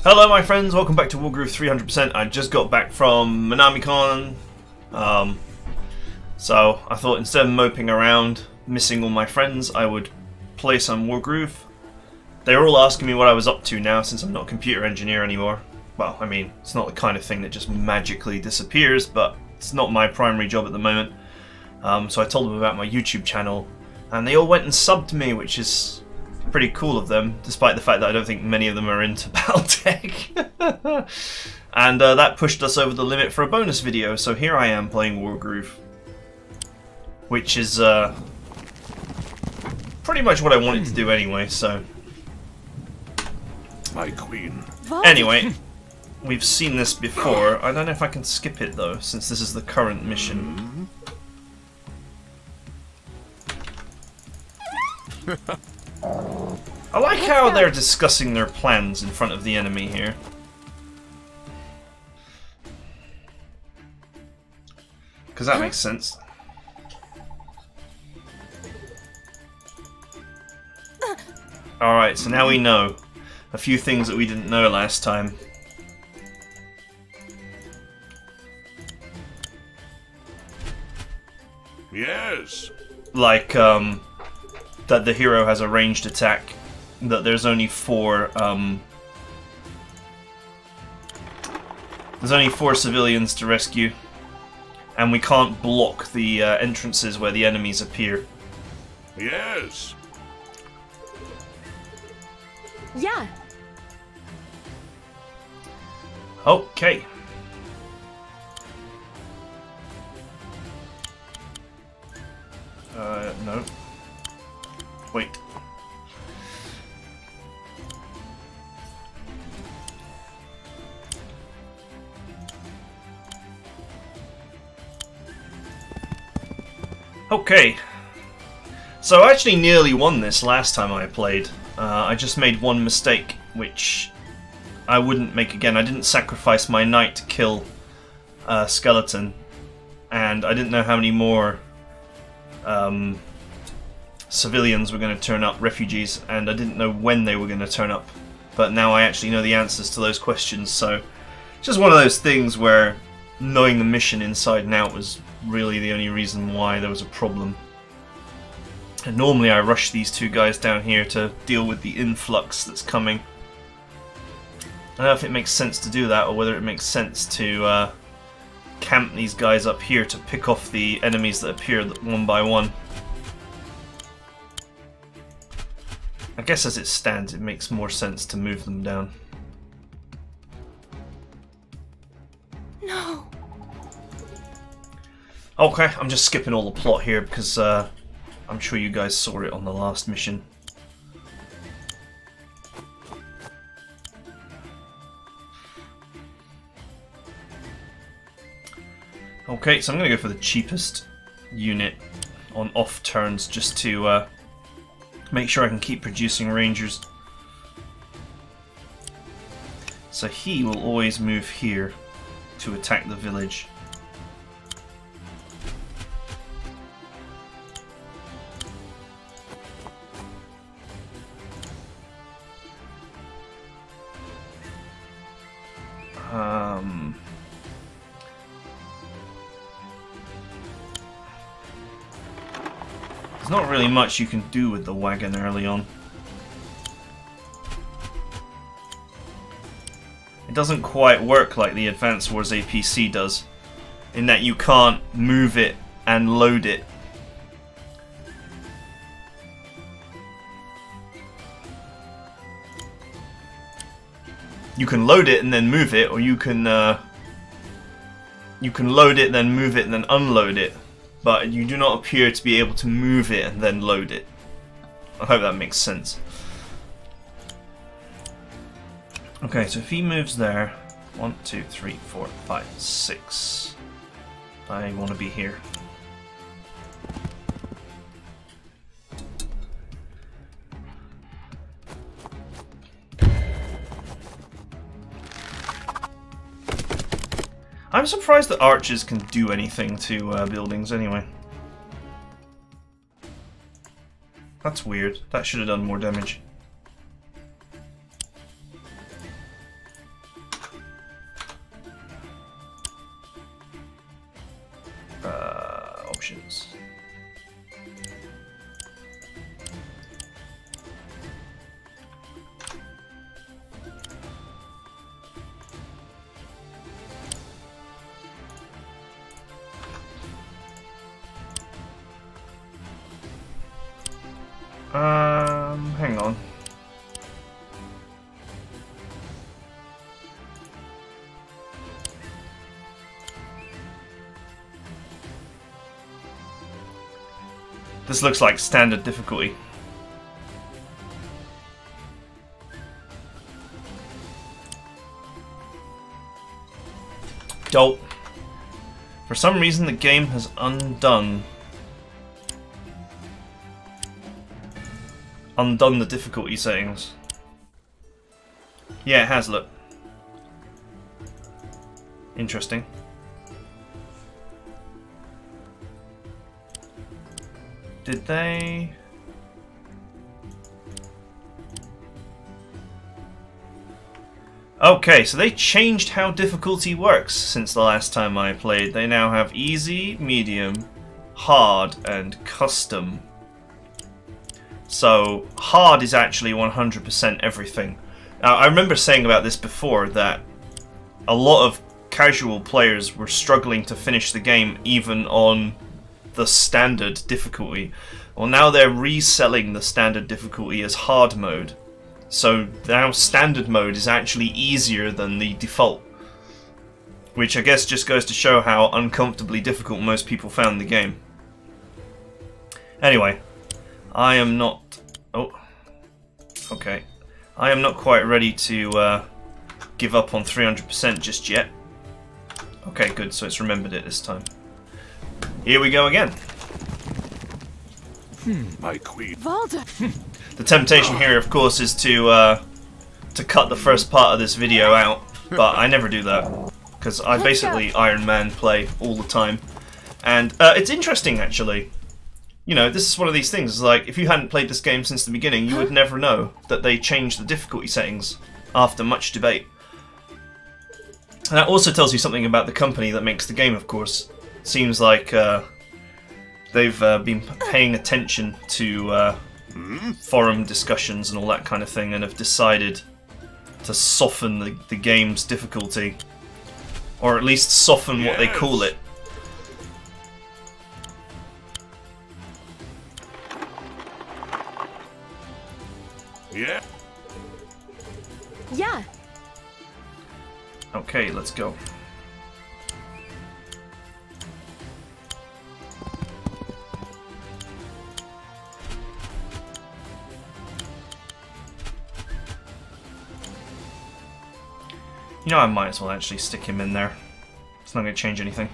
Hello my friends, welcome back to Wargroove 300%. I just got back from MinamiCon, so I thought instead of moping around, missing all my friends, I would play some Wargroove. They were all asking me what I was up to now since I'm not a computer engineer anymore. Well, I mean, it's not the kind of thing that just magically disappears, but it's not my primary job at the moment. So I told them about my YouTube channel, and they all went and subbed me, which is pretty cool of them, despite the fact that I don't think many of them are into Battletech. And that pushed us over the limit for a bonus video, so here I am playing Wargroove, which is pretty much what I wanted to do anyway, so... My queen. Anyway, we've seen this before. I don't know if I can skip it though, since this is the current mission. I like how they're discussing their plans in front of the enemy here. Because that makes sense. Alright, so now we know a few things that we didn't know last time. Yes. Like, that the hero has a ranged attack, that there's only four civilians to rescue, and we can't block the entrances where the enemies appear. Yes. Yeah. Okay. No. Wait. Okay. So I actually nearly won this last time I played. I just made one mistake, which I wouldn't make again. I didn't sacrifice my knight to kill a skeleton, and I didn't know how many more civilians were going to turn up, refugees, and I didn't know when they were going to turn up. But now I actually know the answers to those questions, so it's just one of those things where knowing the mission inside and out was really the only reason why there was a problem. And normally I rush these two guys down here to deal with the influx that's coming. I don't know if it makes sense to do that, or whether it makes sense to camp these guys up here to pick off the enemies that appear one by one. I guess as it stands, it makes more sense to move them down. No. Okay, I'm just skipping all the plot here because I'm sure you guys saw it on the last mission. Okay, so I'm going to go for the cheapest unit on off turns just to make sure I can keep producing rangers. So he will always move here to attack the village. There's not really much you can do with the wagon early on. It doesn't quite work like the Advanced Wars APC does, in that you can't move it and load it. You can load it and then move it, or you can load it, then move it, and then unload it. But you do not appear to be able to move it and then load it. I hope that makes sense. Okay, so if he moves there, 1, 2, 3, 4, 5, 6. I want to be here. I'm surprised that archers can do anything to buildings anyway. That's weird. That should have done more damage. options. Hang on. This looks like standard difficulty. Dope. For some reason the game has undone the difficulty settings. Yeah, it has, look. Interesting. Did they... Okay, so they changed how difficulty works since the last time I played. They now have easy, medium, hard, and custom. So, hard is actually 100% everything. Now, I remember saying about this before, that a lot of casual players were struggling to finish the game even on the standard difficulty. Well, now they're reselling the standard difficulty as hard mode. So now standard mode is actually easier than the default. Which I guess just goes to show how uncomfortably difficult most people found the game. Anyway, I am not... Oh, okay. I am not quite ready to give up on 300% just yet. Okay, good, so it's remembered it this time. Here we go again. My queen. Valda. The temptation here, of course, is to cut the first part of this video out, but I never do that because I basically Iron Man play all the time, and it's interesting actually. You know, this is one of these things. Like, if you hadn't played this game since the beginning, you would never know that they changed the difficulty settings after much debate. And that also tells you something about the company that makes the game, of course. Seems like they've been paying attention to forum discussions and all that kind of thing, and have decided to soften the game's difficulty, or at least soften what they call it. Yeah. Yeah. Okay, let's go. You know, I might as well actually stick him in there. It's not going to change anything.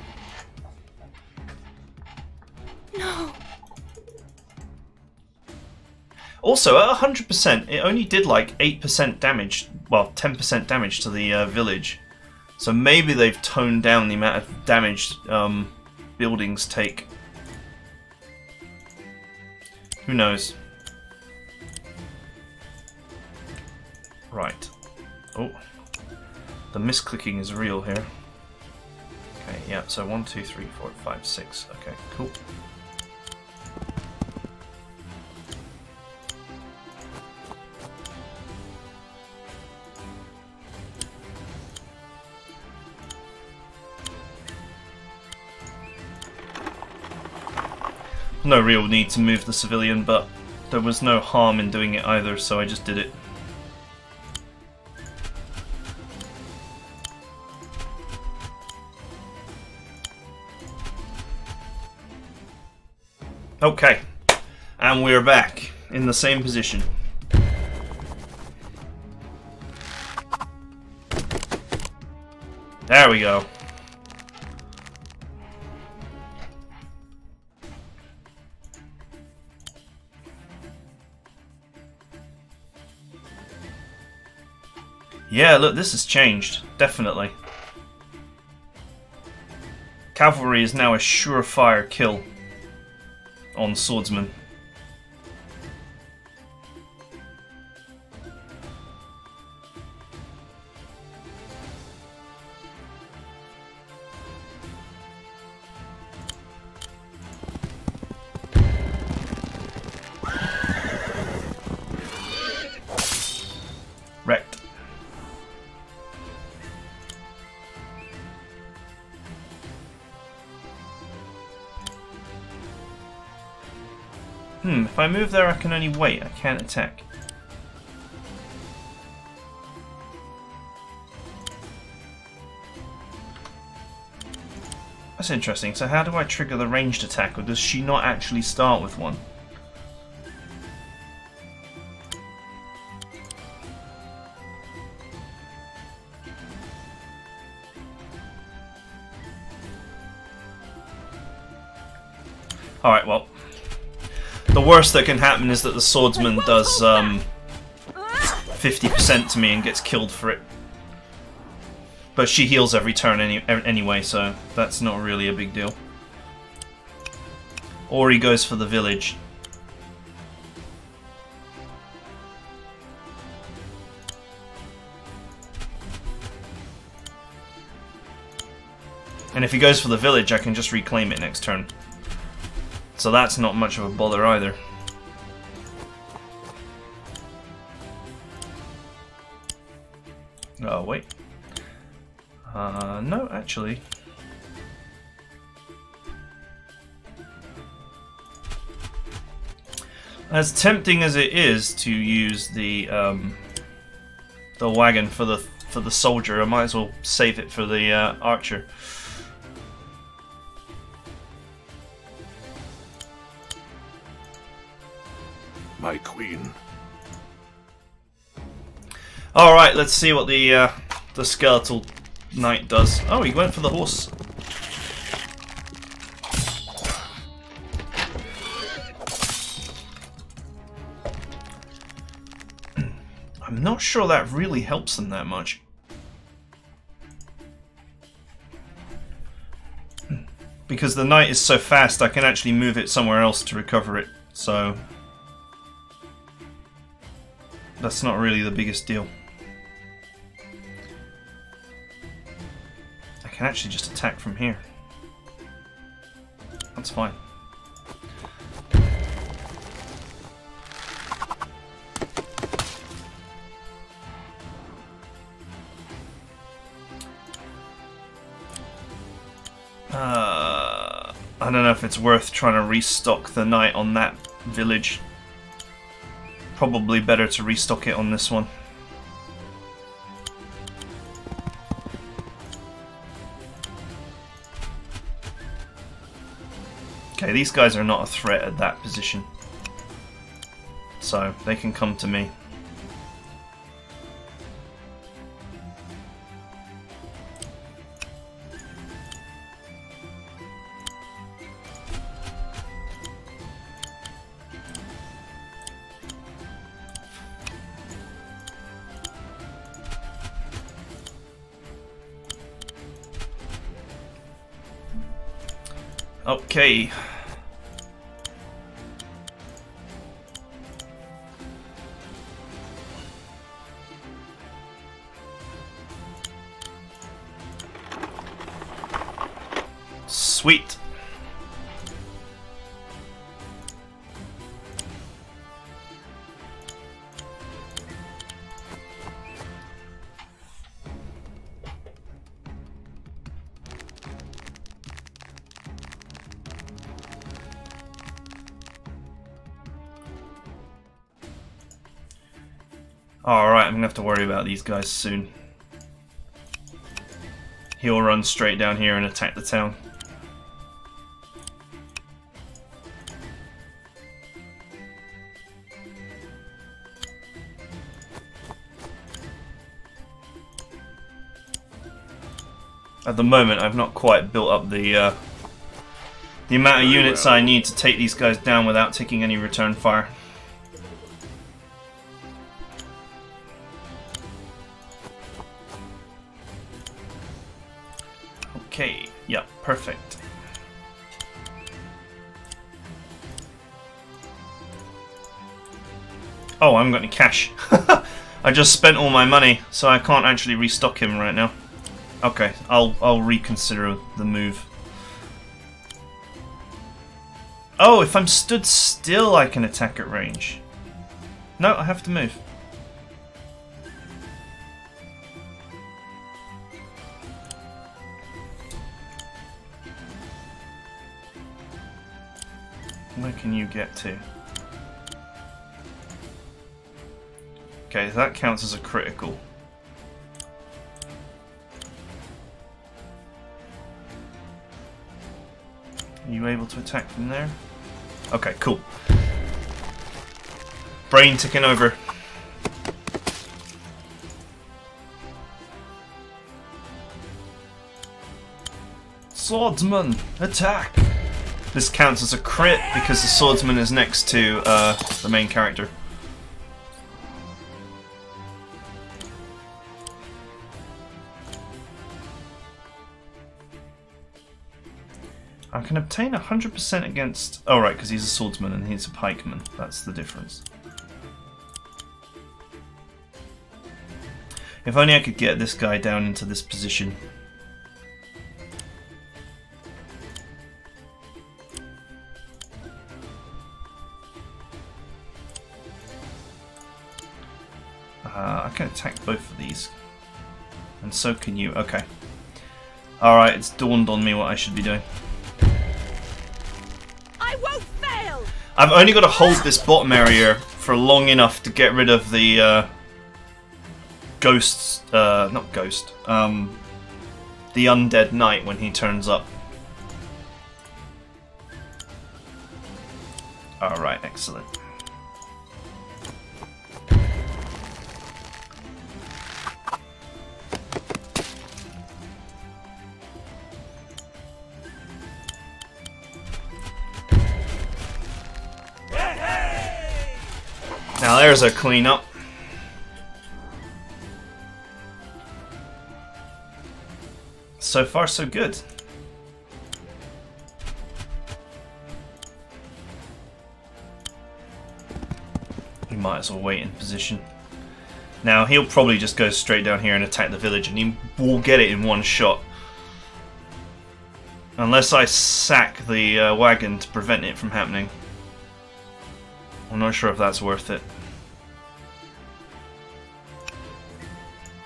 No. Also, at 100%, it only did like 8% damage, well, 10% damage to the village. So maybe they've toned down the amount of damage buildings take. Who knows? Right. Oh. The misclicking is real here. Okay, yeah, so 1, 2, 3, 4, 5, 6. Okay, cool. No real need to move the civilian, but there was no harm in doing it either, so I just did it. Okay, and we're back in the same position. There we go. Yeah, look, this has changed, definitely. Cavalry is now a surefire kill on swordsman. If I move there I can only wait, I can't attack. That's interesting. So how do I trigger the ranged attack, or does she not actually start with one? Alright, well. The worst that can happen is that the swordsman does 50% to me and gets killed for it. But she heals every turn anyway, so that's not really a big deal. Or he goes for the village. And if he goes for the village, I can just reclaim it next turn. So that's not much of a bother either. Oh, wait. No, actually. As tempting as it is to use the wagon for the soldier, I might as well save it for the archer. My queen. All right, let's see what the skeletal knight does. Oh, he went for the horse. I'm not sure that really helps them that much. Because the knight is so fast, I can actually move it somewhere else to recover it. So that's not really the biggest deal. I can actually just attack from here. That's fine. I don't know if it's worth trying to restock the knight on that village. Probably better to restock it on this one. Okay, these guys are not a threat at that position, so they can come to me. Okay. Sweet. Alright, I'm gonna have to worry about these guys soon. He'll run straight down here and attack the town. At the moment, I've not quite built up the amount of units I need to take these guys down without taking any return fire. Okay, yeah, perfect. Oh, I haven't got any cash. I just spent all my money, so I can't actually restock him right now. Okay, I'll reconsider the move. Oh, if I'm stood still, I can attack at range. No, I have to move. Where can you get to? Okay, that counts as a critical. Are you able to attack from there? Okay, cool. Brain ticking over. Swordsman, attack! This counts as a crit because the swordsman is next to the main character. I can obtain 100% against... Oh right, because he's a swordsman and he's a pikeman. That's the difference. If only I could get this guy down into this position. I can attack both of these. And so can you. Okay. Alright, it's dawned on me what I should be doing. I won't fail! I've only got to hold this bottom area for long enough to get rid of the ghosts, not ghost, the undead knight when he turns up. Alright, excellent. Now there's a cleanup. So far so good. We might as well wait in position. Now he'll probably just go straight down here and attack the village and he will get it in one shot. Unless I sack the wagon to prevent it from happening. I'm not sure if that's worth it.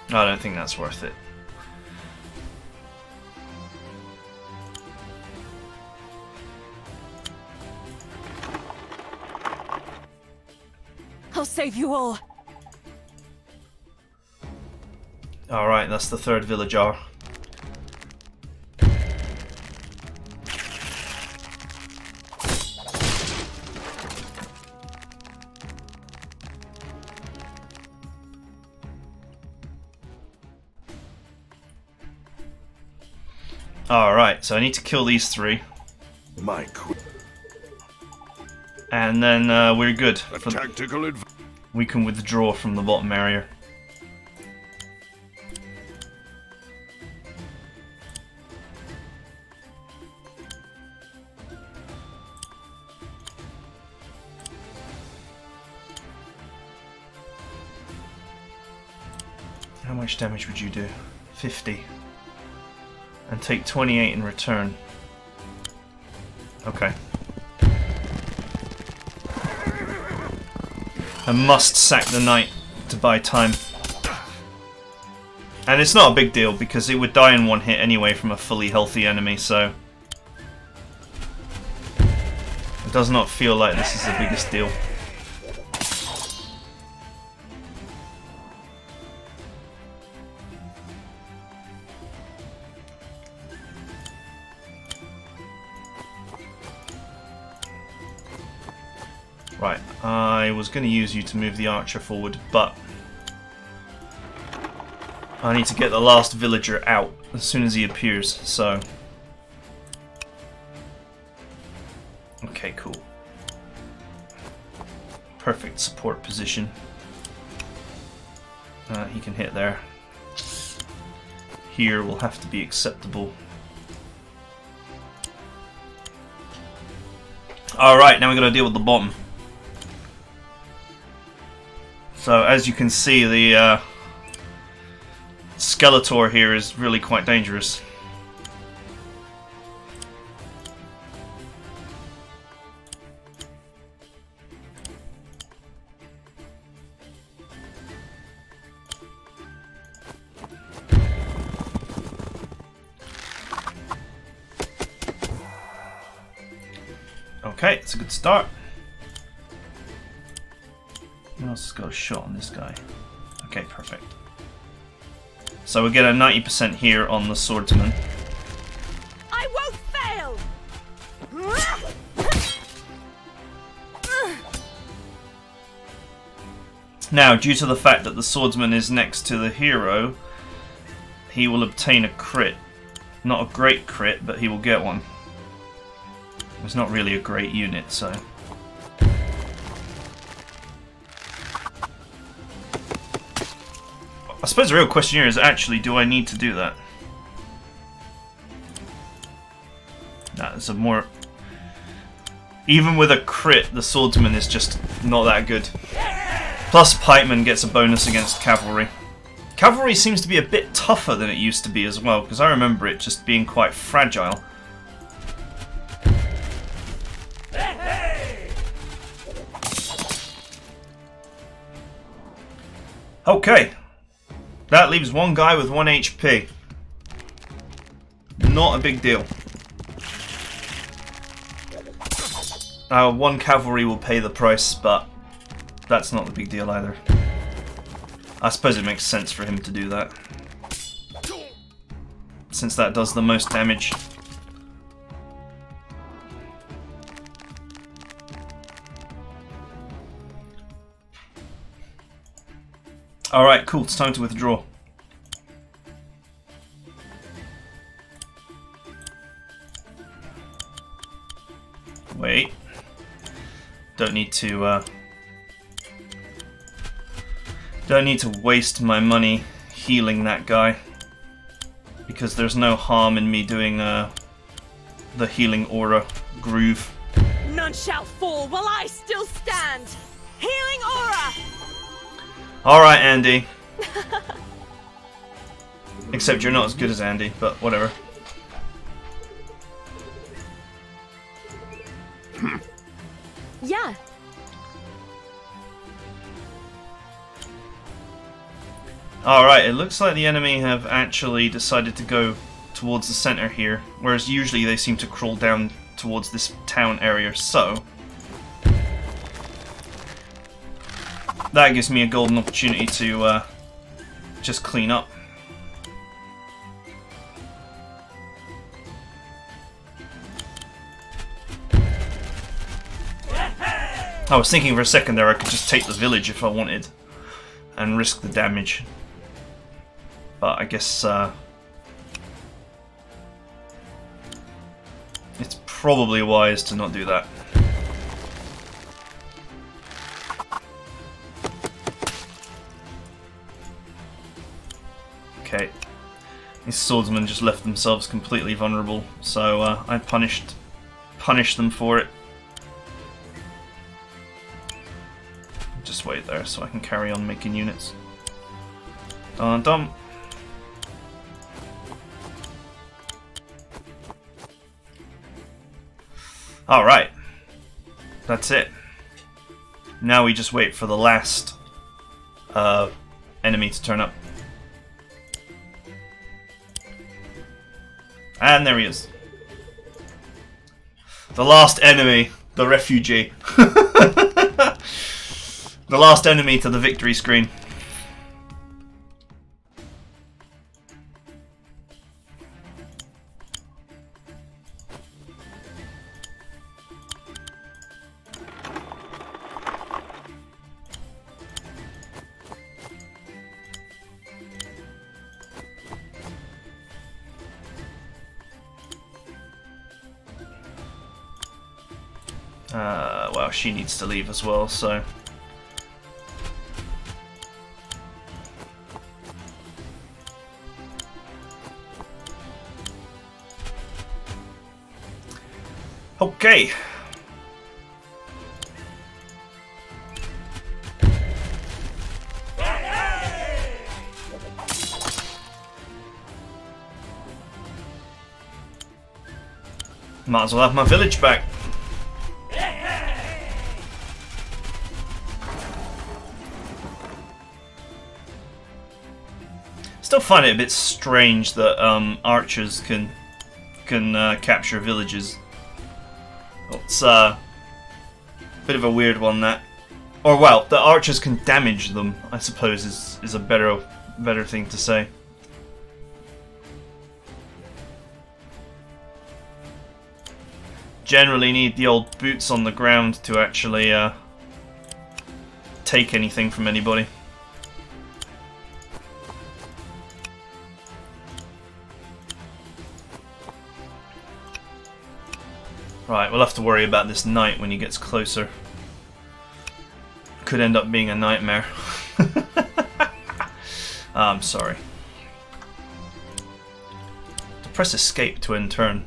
I don't think that's worth it. I'll save you all. Alright, that's the third villager. Alright, so I need to kill these three. My queen. And then we're good. A tactical advantage. We can withdraw from the bottom area. How much damage would you do? 50. And take 28 in return. Okay. I must sack the knight to buy time. And it's not a big deal because it would die in one hit anyway from a fully healthy enemy, so it does not feel like this is the biggest deal. Right, I was going to use you to move the archer forward, but I need to get the last villager out as soon as he appears, so... Okay, cool. Perfect support position. He can hit there. Here will have to be acceptable. Alright, now we're going to deal with the bottom. So as you can see, the Skeletor here is really quite dangerous. Okay, it's a good start. Who else has got a shot on this guy? Okay, perfect. So we get a 90% here on the swordsman. I won't fail! Now, due to the fact that the swordsman is next to the hero, he will obtain a crit. Not a great crit, but he will get one. It's not really a great unit, so... I suppose the real question here is actually, do I need to do that? That's a more... Even with a crit, the swordsman is just not that good. Plus, pikeman gets a bonus against cavalry. Cavalry seems to be a bit tougher than it used to be as well, because I remember it just being quite fragile. Okay. That leaves one guy with 1 HP. Not a big deal. One cavalry will pay the price, but that's not a big deal either. I suppose it makes sense for him to do that, since that does the most damage. Alright, cool, it's time to withdraw. Wait. Don't need to waste my money healing that guy, because there's no harm in me doing the healing aura groove. None shall fall while I still stand! Healing aura! Alright, Andy. Except you're not as good as Andy, but whatever. Yeah. Alright, it looks like the enemy have actually decided to go towards the center here, whereas usually they seem to crawl down towards this town area, so... that gives me a golden opportunity to just clean up. I was thinking for a second there I could just take the village if I wanted and risk the damage, but I guess it's probably wise to not do that. Okay, these swordsmen just left themselves completely vulnerable, so I punished them for it. Just wait there so I can carry on making units. Dun dun. Alright, that's it. Now we just wait for the last enemy to turn up. And there he is. The last enemy, the refugee. The last enemy to the victory screen. Well, she needs to leave as well, so... Okay. Might as well have my village back. Still find it a bit strange that archers can capture villages. It's a bit of a weird one, that. Or well, the archers can damage them, I suppose is a better thing to say. Generally need the old boots on the ground to actually take anything from anybody. Right, we'll have to worry about this knight when he gets closer. Could end up being a nightmare. I'm sorry. To press escape to end turn.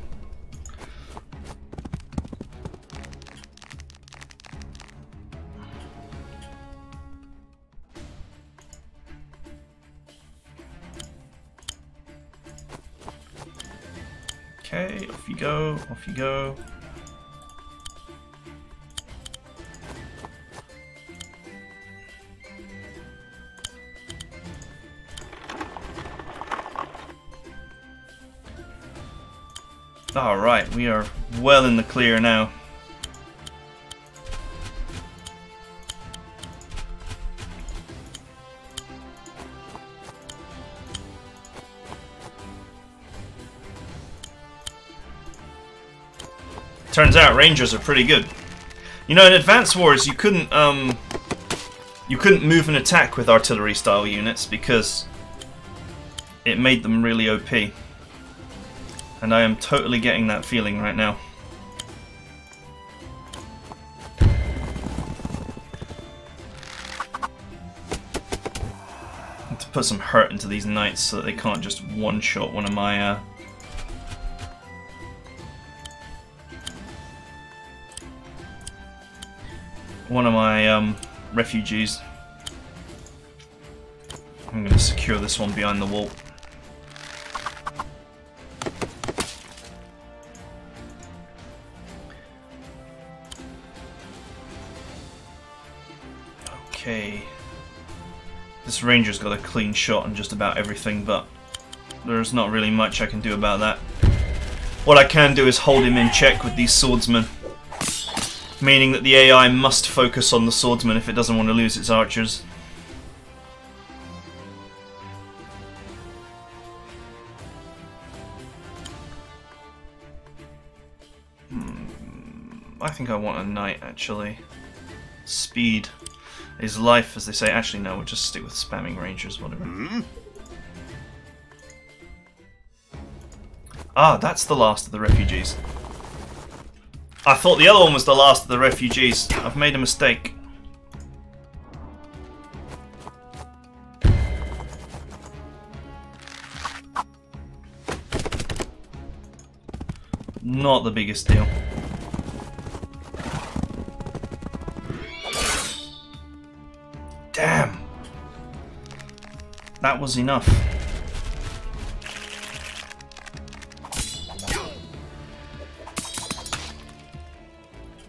Okay, off you go, off you go. Alright, we are well in the clear now. Turns out Rangers are pretty good. You know, in Advance Wars you couldn't move and attack with artillery style units because it made them really OP. And I am totally getting that feeling right now. I have to put some hurt into these knights so that they can't just one-shot one of my refugees. I'm going to secure this one behind the wall. Okay. This ranger's got a clean shot on just about everything, but there's not really much I can do about that. What I can do is hold him in check with these swordsmen. Meaning that the AI must focus on the swordsman if it doesn't want to lose its archers. I think I want a knight, actually. Speed is life, as they say. Actually, no, we'll just stick with spamming rangers, whatever. Ah, that's the last of the refugees. I thought the other one was the last of the refugees. I've made a mistake. Not the biggest deal. Damn! That was enough.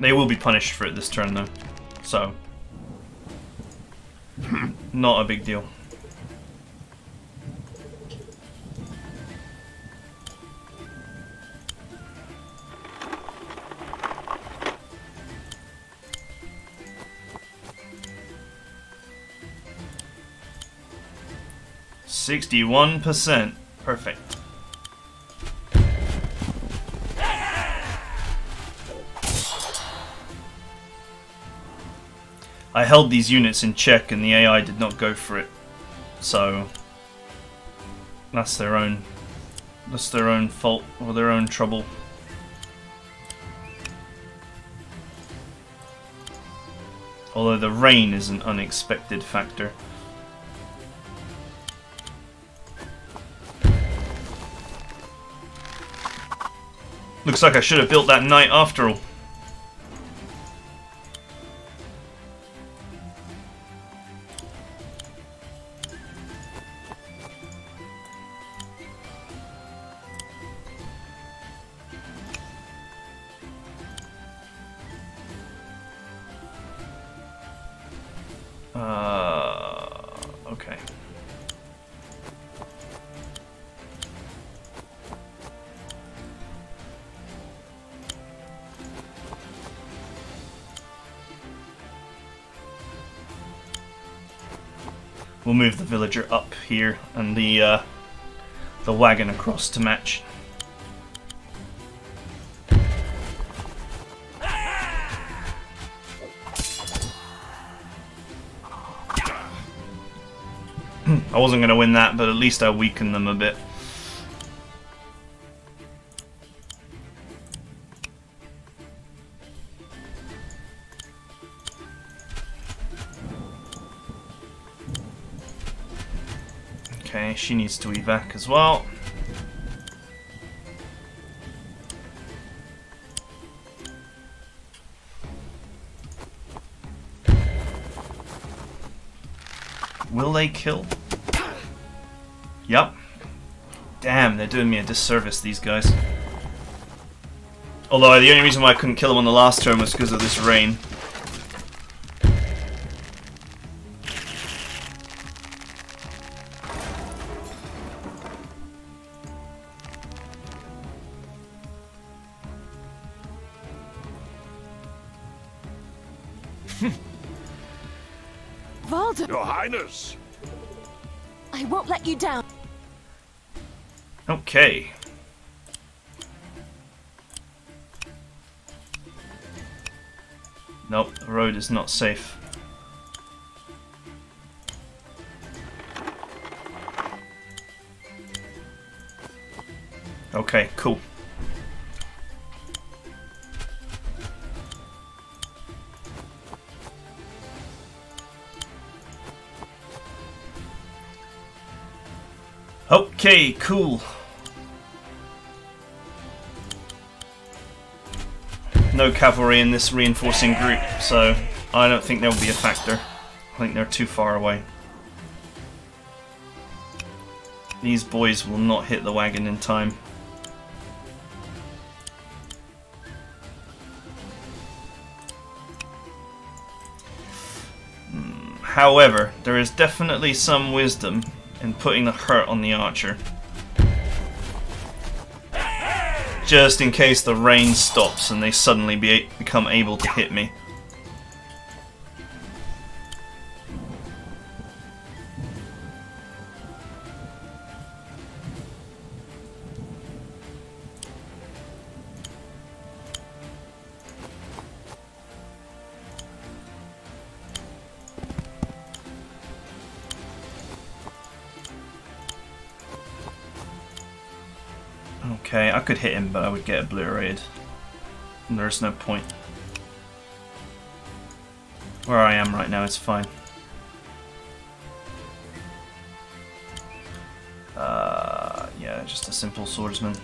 They will be punished for it this turn though, so not a big deal. %61%. Perfect. I held these units in check and the AI did not go for it. So that's their own fault or their own trouble. Although the rain is an unexpected factor. Looks like I should have built that knight after all. Okay. We'll move the villager up here and the wagon across to match. I wasn't going to win that, but at least I weakened them a bit. Okay, she needs to evac as well. Will they kill? Yep. Damn, they're doing me a disservice, these guys. Although the only reason why I couldn't kill them on the last turn was because of this rain. Valda, Your Highness! I won't let you down. Okay. Nope, the road is not safe. Okay, cool. Okay, cool. No cavalry in this reinforcing group, so I don't think there will be a factor. I think they're too far away. These boys will not hit the wagon in time. However, there is definitely some wisdom in putting the hurt on the archer. Just in case the rain stops and they suddenly become able to hit me. Okay, I could hit him, but I would get obliterated. And there's no point. Where I am right now is fine. Yeah, just a simple swordsman.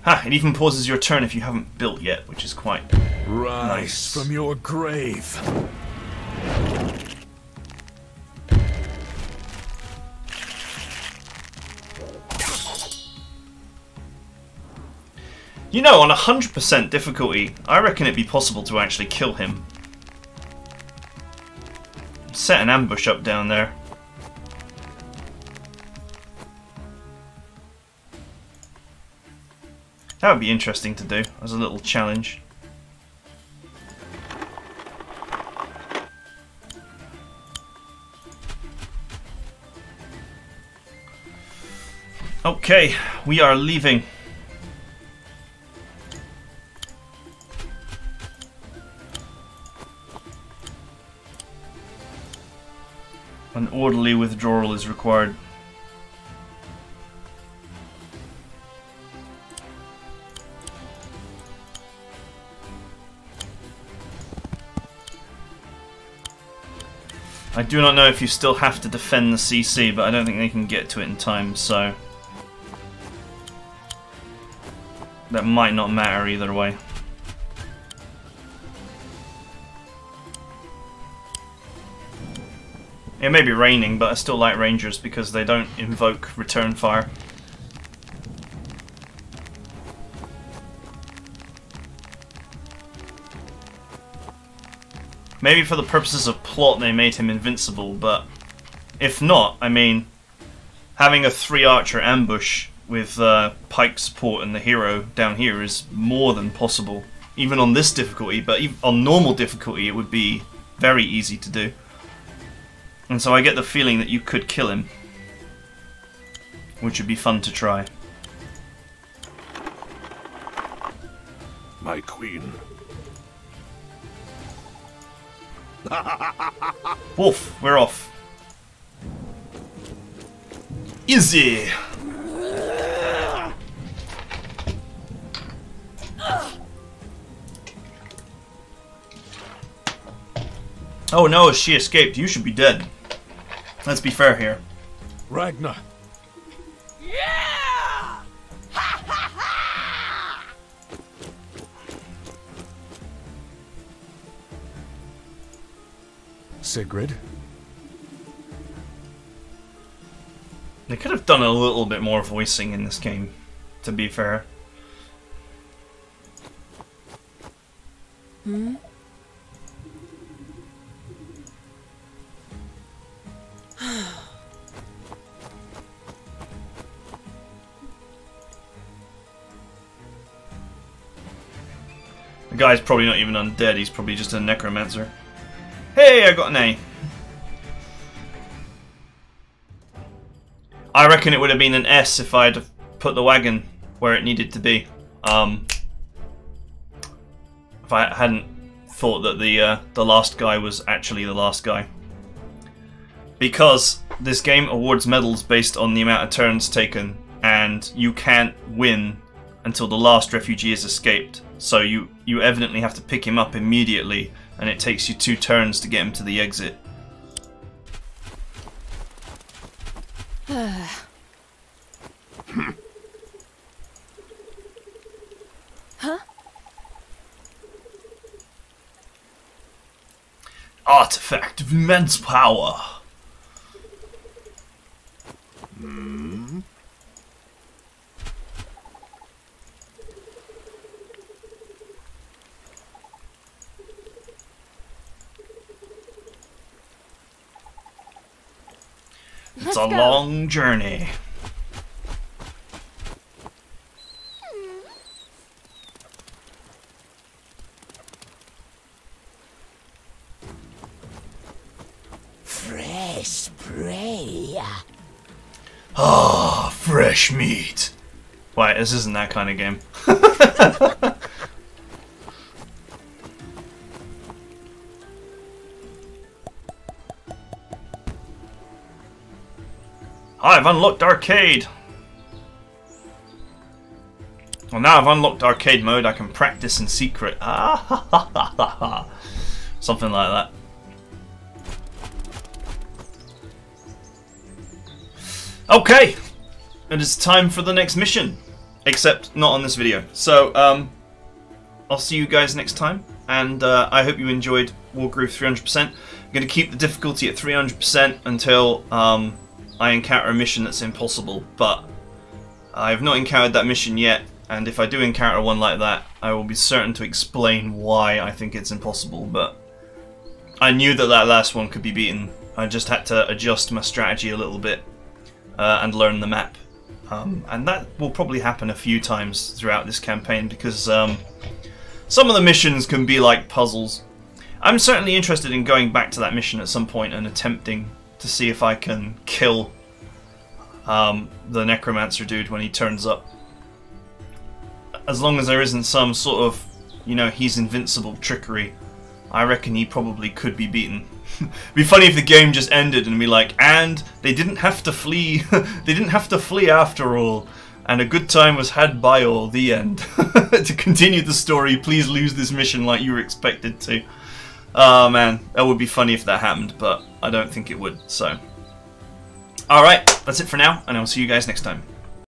Ha! It even pauses your turn if you haven't built yet, which is quite Rise nice. from your grave. You know, on 100% difficulty, I reckon it'd be possible to actually kill him. Set an ambush up down there. That would be interesting to do, as a little challenge. Okay, we are leaving. An orderly withdrawal is required. I do not know if you still have to defend the CC, but I don't think they can get to it in time, so that might not matter either way. It may be raining, but I still like Rangers because they don't invoke return fire. Maybe for the purposes of plot they made him invincible, but if not, I mean, having a 3-archer ambush with pike support and the hero down here is more than possible. Even on this difficulty, but even on normal difficulty it would be very easy to do. And so I get the feeling that you could kill him, which would be fun to try. My queen. Wolf, we're off. Easy. Oh no, she escaped. You should be dead. Let's be fair here. Ragnar. Yeah! Sigrid. They could have done a little bit more voicing in this game, to be fair. Hmm? The guy's probably not even undead, he's probably just a necromancer. Hey, I got an A. I reckon it would have been an S if I'd have put the wagon where it needed to be. If I hadn't thought that the last guy was actually the last guy. Because this game awards medals based on the amount of turns taken, and you can't win until the last refugee has escaped. So you evidently have to pick him up immediately, and it takes you 2 turns to get him to the exit. Huh? Artifact of immense power. It's a long journey. Fresh prey. Ah, fresh meat. Wait, this isn't that kind of game. I've unlocked arcade. Well, now I've unlocked arcade mode, I can practice in secret. Ah, ha, ha, ha, ha, ha. Something like that. Okay, it is time for the next mission, except not on this video. So, I'll see you guys next time, and I hope you enjoyed Wargroove 300%. I'm going to keep the difficulty at 300% until I encounter a mission that's impossible, but I have not encountered that mission yet, and if I do encounter one like that, I will be certain to explain why I think it's impossible, but I knew that that last one could be beaten. I just had to adjust my strategy a little bit and learn the map. And that will probably happen a few times throughout this campaign, because some of the missions can be like puzzles. I'm certainly interested in going back to that mission at some point and attempting to see if I can kill the necromancer dude when he turns up. As long as there isn't some sort of, you know, he's invincible trickery, I reckon he probably could be beaten. It'd be funny if the game just ended and be like, and they didn't have to flee, they didn't have to flee after all, and a good time was had by all, the end. To continue the story, please lose this mission like you were expected to. Oh man, that would be funny if that happened, but I don't think it would, so. Alright, that's it for now, and I'll see you guys next time.